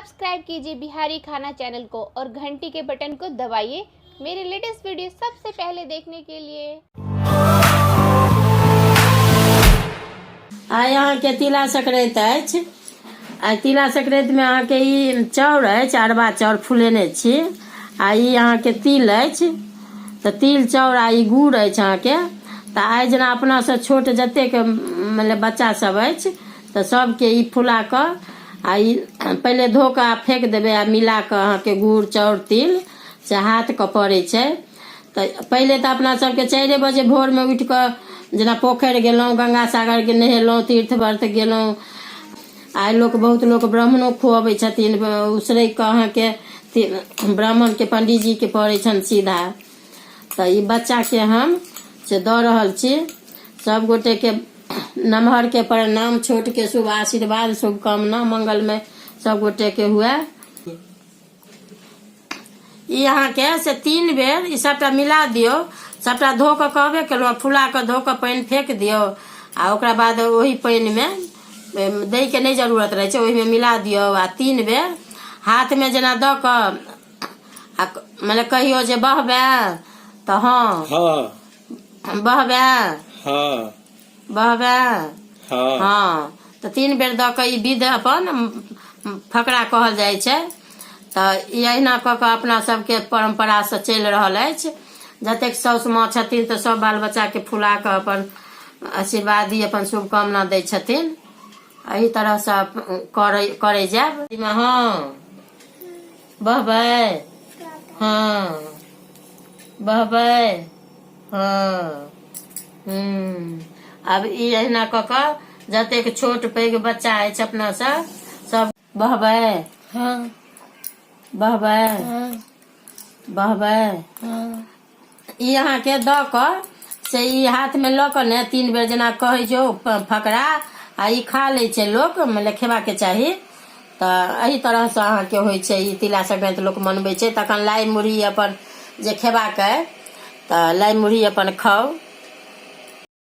Subscribe कीजिए बिहारी खाना channel को और घंटी के बटन को दबाइए मेरे लेटेस्ट वीडियो सबसे पहले देखने के लिए। आइ अहाँके तिला संक्रांति अछि। आइ तिला संक्रांति में अहाँके ई चाउर अछि, अरबा चाउर फुलेने छी। आ ई अहाँके तिल अछि, तऽ तिल चाउर आ ई गुड़ अछि अहाँके। तऽ आइ जेना अपना से छोट जतेक मतलब बच्चा सब अछि तऽ सबके ई फुला कऽ आ ई पहिले धो कऽ फेंक देबै आ मिला कऽ अहाँके गुड़ चाउर तिल से हाथ कऽ पड़ै छै। तऽ पहिले तऽ अपना सबके 4 बजे भोर में उठि कऽ जेना पोखरि गेलहुँ, गंगा सागर के नहेलहुँ, तीर्थ व्रत गेलहुँ। आइ बहुत लोक ब्राह्मणों खुअबै छथिन, उसरै कऽ अहाँके ब्राह्मण के पंडित जी के पड़ै छनि सीधा। तऽ ई बच्चा के हम से दऽ रहल छी। सब गोटे के नमहर के प्रणाम, छोट के शुभ आशीर्वाद, शुभकामना मंगलमय सब गोटे के हुए। ई अहाँके से 3 बेर ई सबटा मिला दियो। सबटा धो कऽ कहबे केलहुँ, फुला कऽ धो कऽ पानि फेंक दियो आ ओकरा बाद ओही पानि में दै के नहीं जरूरत रहे छै, ओही में मिला दियो आ 3 बेर हाथ में जेना दऽ कऽ मतलब कहियो जे बहबे तऽ हाँ बहबे बहबे हाँ। तऽ 3 बेर दऽ कऽ ई विध अपन फकरा कहल जाइ छै। तऽ ई अहिना कऽ कऽ अपना सबके परंपरा से चलि रहल अछि। जतेक साउस माँ छथिन तऽ सब बाल बच्चा के फुला कऽ अपन आशीर्वादी अपन शुभकामना दै छथिन। एही तरह से करे जाब। हाँ बहबै, हाँ बहबै, हाँ। अब ई अहिना कऽ कऽ जतेक छोट पैघ बच्चा अछि अपना सब बहबै, हाँ बहबै, बहबै। ई अहाँके दऽ कऽ से ई हाथ में लऽ कऽ ने 3 बेर जेना कहै छै फकरा आ ई खा लै छै लोक, मतलब खेबा के चाही। तऽ एही तरह से अहाँके होइ छै ई तिला संक्रांति लोक मनबै छै। तखन लाइ मुरही अपन जे खेबाक अइ तऽ लाइ मुरही अपन खाउ।